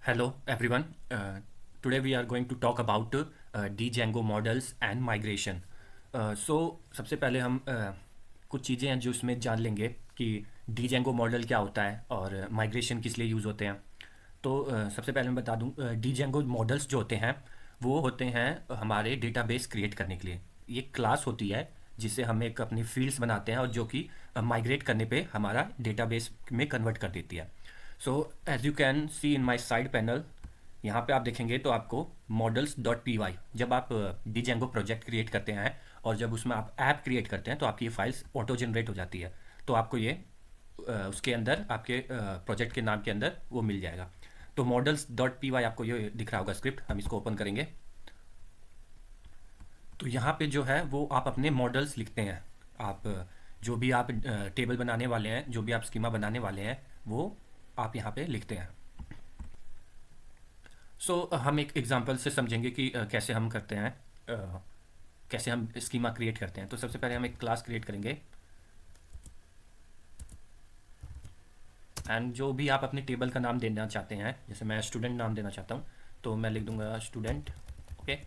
Hello everyone. Today we are going to talk about Django models and migration. सबसे पहले हम कुछ चीज़ें हैं जो इसमें जान लेंगे कि Django मॉडल क्या होता है और माइग्रेशन किस लिए यूज़ होते हैं। सबसे पहले मैं बता दूं Django मॉडल्स जो होते हैं वो होते हैं हमारे डेटाबेस क्रिएट करने के लिए। ये क्लास होती है जिसे हम एक अपनी फील्ड्स बनाते हैं और जो कि माइग्रेट करने पे हमारा डेटाबेस में कन्वर्ट कर देती है। So as you can see in my side panel, यहाँ पे आप देखेंगे तो आपको मॉडल्स डॉट पी वाई, जब आप डीजेंगो प्रोजेक्ट क्रिएट करते हैं और जब उसमें आप ऐप क्रिएट करते हैं तो आपकी ये फाइल्स ऑटो जनरेट हो जाती है। तो आपको ये उसके अंदर आपके प्रोजेक्ट के नाम के अंदर वो मिल जाएगा। तो मॉडल्स डॉट पी वाई आपको ये दिख रहा होगा स्क्रिप्ट, हम इसको ओपन करेंगे। तो यहाँ पे जो है वो आप अपने मॉडल्स लिखते हैं। आप जो भी आप टेबल बनाने वाले हैं, जो भी आप स्कीमा बनाने वाले हैं, वो आप यहाँ पे लिखते हैं। हम एक एग्जांपल से समझेंगे कि कैसे हम करते हैं, कैसे हम स्कीमा क्रिएट करते हैं। तो सबसे पहले हम एक क्लास क्रिएट करेंगे एंड जो भी आप अपने टेबल का नाम देना चाहते हैं, जैसे मैं स्टूडेंट नाम देना चाहता हूँ तो मैं लिख दूंगा स्टूडेंट। ओके,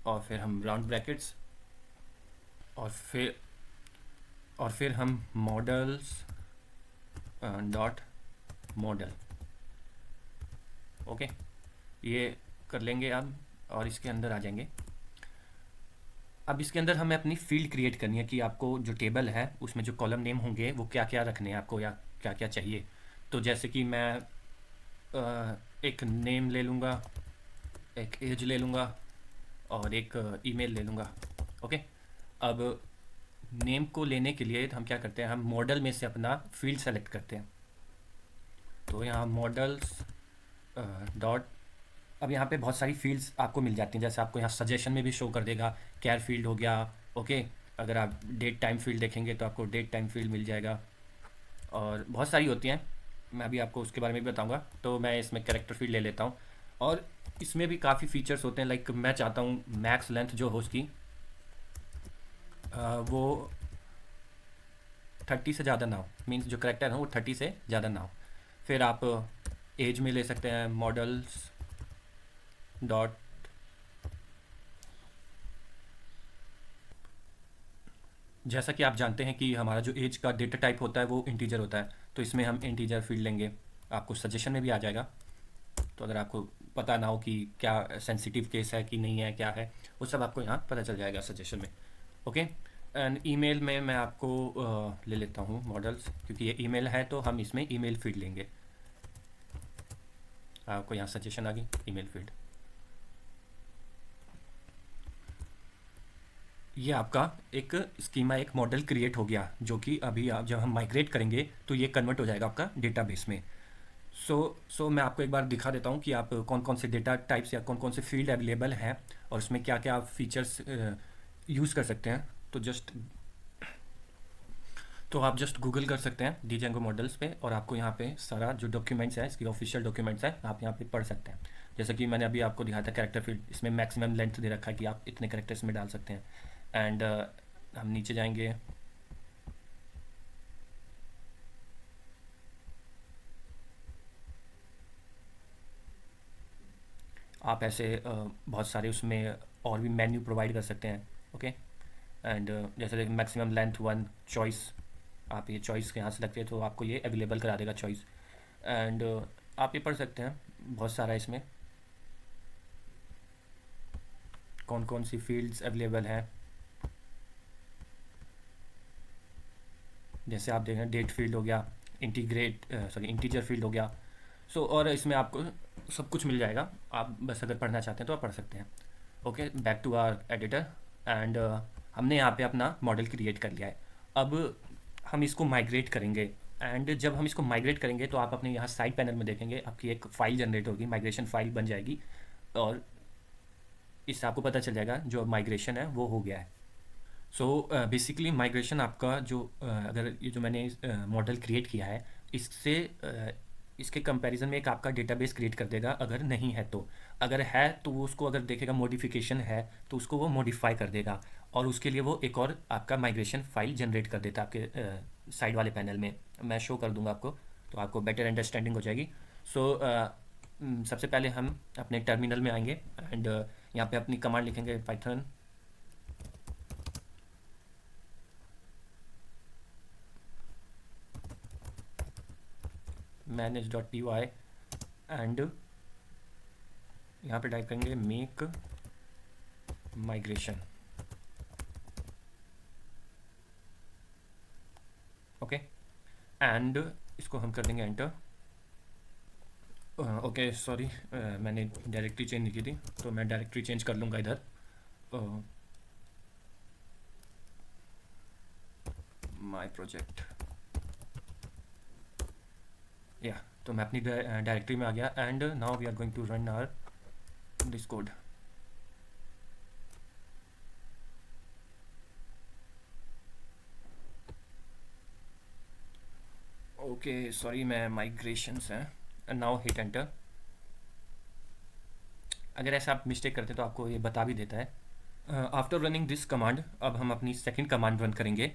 और फिर हम राउंड ब्रैकेट्स और फिर हम मॉडल्स डॉट मॉडल। ओके, ये कर लेंगे अब और इसके अंदर आ जाएंगे। अब इसके अंदर हमें अपनी फील्ड क्रिएट करनी है कि आपको जो टेबल है उसमें जो कॉलम नेम होंगे वो क्या क्या रखने हैं आपको, या क्या क्या चाहिए। तो जैसे कि मैं एक नेम ले लूँगा, एक एज ले लूँगा और एक ईमेल ले लूँगा। ओके, अब नेम को लेने के लिए हम क्या करते हैं, हम मॉडल में से अपना फील्ड सेलेक्ट करते हैं। तो यहाँ मॉडल्स डॉट, अब यहाँ पे बहुत सारी फील्ड्स आपको मिल जाती हैं, जैसे आपको यहाँ सजेशन में भी शो कर देगा कैर फील्ड हो गया। ओके, अगर आप डेट टाइम फील्ड देखेंगे तो आपको डेट टाइम फील्ड मिल जाएगा और बहुत सारी होती हैं, मैं अभी आपको उसके बारे में भी बताऊंगा। तो मैं इसमें कैरेक्टर फील्ड ले लेता हूँ और इसमें भी काफ़ी फीचर्स होते हैं। लाइक मैं चाहता हूँ मैक्स लेंथ जो हो उसकी वो 30 से ज़्यादा ना हो, मीन्स जो करेक्टर हो वो 30 से ज़्यादा ना हो। फिर आप एज में ले सकते हैं मॉडल्स डॉट, जैसा कि आप जानते हैं कि हमारा जो एज का डेटा टाइप होता है वो इंटीजर होता है, तो इसमें हम इंटीजर फील्ड लेंगे। आपको सजेशन में भी आ जाएगा, तो अगर आपको पता ना हो कि क्या सेंसिटिव केस है कि नहीं है, क्या है, वो सब आपको यहाँ पता चल जाएगा सजेशन में। ओके, एंड ईमेल में मैं आपको ले लेता हूँ मॉडल्स, क्योंकि ये ईमेल है तो हम इसमें ईमेल फील्ड लेंगे। आपको यहाँ सजेशन आ गई ईमेल फील्ड। ये आपका एक स्कीमा, एक मॉडल क्रिएट हो गया जो कि अभी आप जब हम माइग्रेट करेंगे तो ये कन्वर्ट हो जाएगा आपका डेटाबेस में। सो मैं आपको एक बार दिखा देता हूँ कि आप कौन कौन से डेटा टाइप्स या कौन कौन से फील्ड अवेलेबल हैं और उसमें क्या क्या आप फीचर्स यूज़ कर सकते हैं। तो आप जस्ट गूगल कर सकते हैं डीजेंगो मॉडल्स पे और आपको यहाँ पे सारा जो डॉक्यूमेंट्स है, इसकी ऑफिशियल डॉक्यूमेंट्स है, आप यहाँ पे पढ़ सकते हैं। जैसे कि मैंने अभी आपको दिखाया था कैरेक्टर फील्ड, इसमें मैक्सिमम लेंथ दे रखा है कि आप इतने कैरेक्टर्स में डाल सकते हैं। एंड हम नीचे जाएंगे, आप ऐसे बहुत सारे उसमें और भी मेन्यू प्रोवाइड कर सकते हैं। ओके, एंड जैसे मैक्सिमम लेंथ वन चॉइस, आप ये चॉइस के यहाँ से लगते हैं तो आपको ये अवेलेबल करा देगा चॉइस। एंड आप ये पढ़ सकते हैं बहुत सारा इसमें कौन कौन सी फील्ड्स अवेलेबल हैं। जैसे आप देखें डेट फील्ड हो गया, इंटीजर फील्ड हो गया। और इसमें आपको सब कुछ मिल जाएगा, आप बस अगर पढ़ना चाहते हैं तो आप पढ़ सकते हैं। Okay, back to our editor and हमने यहाँ पे अपना मॉडल क्रिएट कर लिया है। अब हम इसको माइग्रेट करेंगे एंड जब हम इसको माइग्रेट करेंगे तो आप अपने यहाँ साइड पैनल में देखेंगे आपकी एक फ़ाइल जनरेट होगी, माइग्रेशन फ़ाइल बन जाएगी और इससे आपको पता चल जाएगा जो माइग्रेशन है वो हो गया है। बेसिकली माइग्रेशन आपका जो अगर ये जो मैंने मॉडल क्रिएट किया है इससे इसके कंपैरिजन में एक आपका डेटाबेस क्रिएट कर देगा। अगर नहीं है तो, अगर है तो वो उसको अगर देखेगा मॉडिफिकेशन है तो उसको वो मॉडिफाई कर देगा और उसके लिए वो एक और आपका माइग्रेशन फाइल जनरेट कर देता है आपके साइड वाले पैनल में। मैं शो कर दूंगा आपको तो आपको बेटर अंडरस्टैंडिंग हो जाएगी। सो सबसे पहले हम अपने टर्मिनल में आएंगे एंड यहाँ पे अपनी कमांड लिखेंगे पाइथन manage.py एंड यहाँ पे टाइप करेंगे मेक माइग्रेशन। ओके, एंड इसको हम कर देंगे एंटर। ओके सॉरी, मैंने डायरेक्टरी चेंज नहीं की थी, तो मैं डायरेक्टरी चेंज कर लूँगा इधर। माई प्रोजेक्ट या, तो मैं अपनी डायरेक्टरी में आ गया and now we are going to run our this code. Okay sorry, मैं माइग्रेशंस हैं एंड नाउ हिट एंटर। अगर ऐसा आप मिस्टेक करते तो आपको ये बता भी देता है। आफ्टर रनिंग दिस कमांड अब हम अपनी सेकंड कमांड रन करेंगे।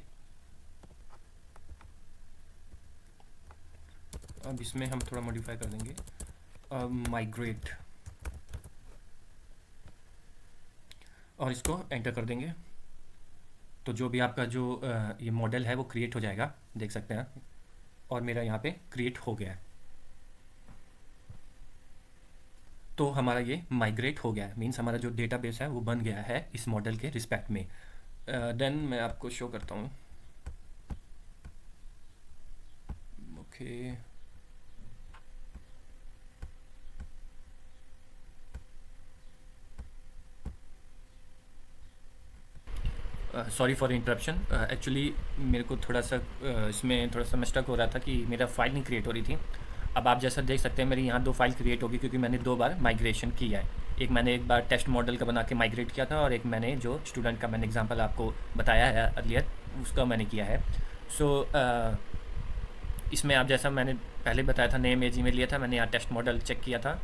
अब इसमें हम थोड़ा मॉडिफाई कर देंगे, माइग्रेट, और इसको एंटर कर देंगे। तो जो भी आपका जो ये मॉडल है वो क्रिएट हो जाएगा, देख सकते हैं, और मेरा यहाँ पे क्रिएट हो गया है। तो हमारा ये माइग्रेट हो गया है, मीन्स हमारा जो डेटाबेस है वो बन गया है इस मॉडल के रिस्पेक्ट में। देन मैं आपको शो करता हूँ। Okay, sorry for interruption. Actually मेरे को थोड़ा सा इसमें थोड़ा सा मिस्टेक हो रहा था कि मेरा फाइल नहीं क्रिएट हो रही थी। अब आप जैसा देख सकते हैं मेरी यहाँ 2 फाइल क्रिएट होगी, क्योंकि मैंने 2 बार माइग्रेशन किया है। एक बार टेस्ट मॉडल का बना के माइग्रेट किया था, और एक मैंने जो स्टूडेंट का मैंने एग्जांपल आपको बताया है अर्लियर, उसका मैंने किया है। सो इसमें आप जैसा मैंने पहले बताया था, नेम एज ईमेल लिया था, मैंने यहाँ टेस्ट मॉडल चेक किया था।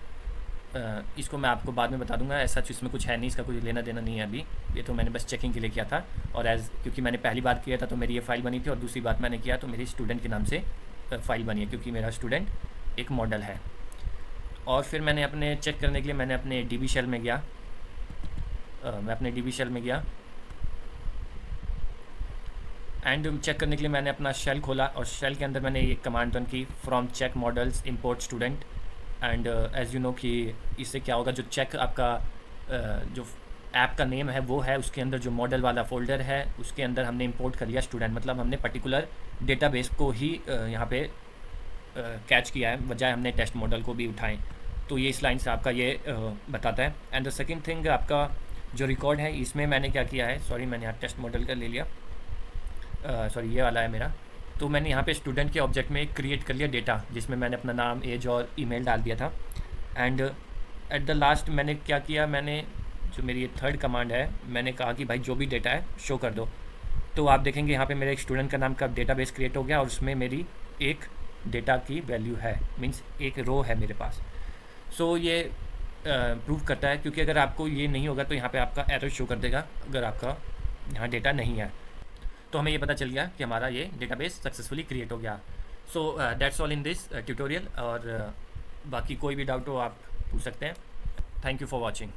इसको मैं आपको बाद में बता दूंगा, ऐसा इसमें कुछ है नहीं, इसका कुछ लेना देना नहीं है अभी, ये तो मैंने बस चेकिंग के लिए किया था। और क्योंकि मैंने पहली बार किया था तो मेरी ये फ़ाइल बनी थी, और दूसरी बात मैंने किया तो मेरी स्टूडेंट के नाम से फ़ाइल बनी है, क्योंकि मेरा स्टूडेंट एक मॉडल है। और फिर मैंने अपने चेक करने के लिए मैंने अपने DB शेल में गया, मैं अपने DB शेल में गया एंड चेक करने के लिए मैंने अपना शेल खोला, और शेल के अंदर मैंने एक कमांड रन की, from check models import student. And as you know कि इससे क्या होगा, जो चेक आपका जो ऐप का नेम है वो है, उसके अंदर जो मॉडल वाला फोल्डर है उसके अंदर हमने इंपोर्ट कर लिया स्टूडेंट, मतलब हमने पर्टिकुलर डेटाबेस को ही यहाँ पे कैच किया है, बजाय हमने टेस्ट मॉडल को भी उठाएं। तो ये इस लाइन से आपका ये बताता है। एंड द सेकेंड थिंग, आपका जो रिकॉर्ड है इसमें मैंने क्या किया है, सॉरी मैंने यहाँ टेस्ट मॉडल का ले लिया, सॉरी ये वाला है मेरा। तो मैंने यहाँ पे स्टूडेंट के ऑब्जेक्ट में क्रिएट कर लिया डेटा, जिसमें मैंने अपना नाम, एज और ईमेल डाल दिया था। एंड एट द लास्ट मैंने क्या किया, मैंने जो मेरी ये थर्ड कमांड है, मैंने कहा कि भाई जो भी डेटा है शो कर दो। तो आप देखेंगे यहाँ पे मेरे एक स्टूडेंट का नाम का डेटाबेस क्रिएट हो गया, और उसमें मेरी एक डेटा की वैल्यू है, मीन्स एक रो है मेरे पास। सो ये प्रूव करता है, क्योंकि अगर आपको ये नहीं होगा तो यहाँ पे आपका एरर शो कर देगा अगर आपका यहाँ डेटा नहीं है। तो हमें ये पता चल गया कि हमारा ये डेटाबेस सक्सेसफुली क्रिएट हो गया। So that's all in this tutorial, और बाकी कोई भी डाउट हो आप पूछ सकते हैं। Thank you for watching.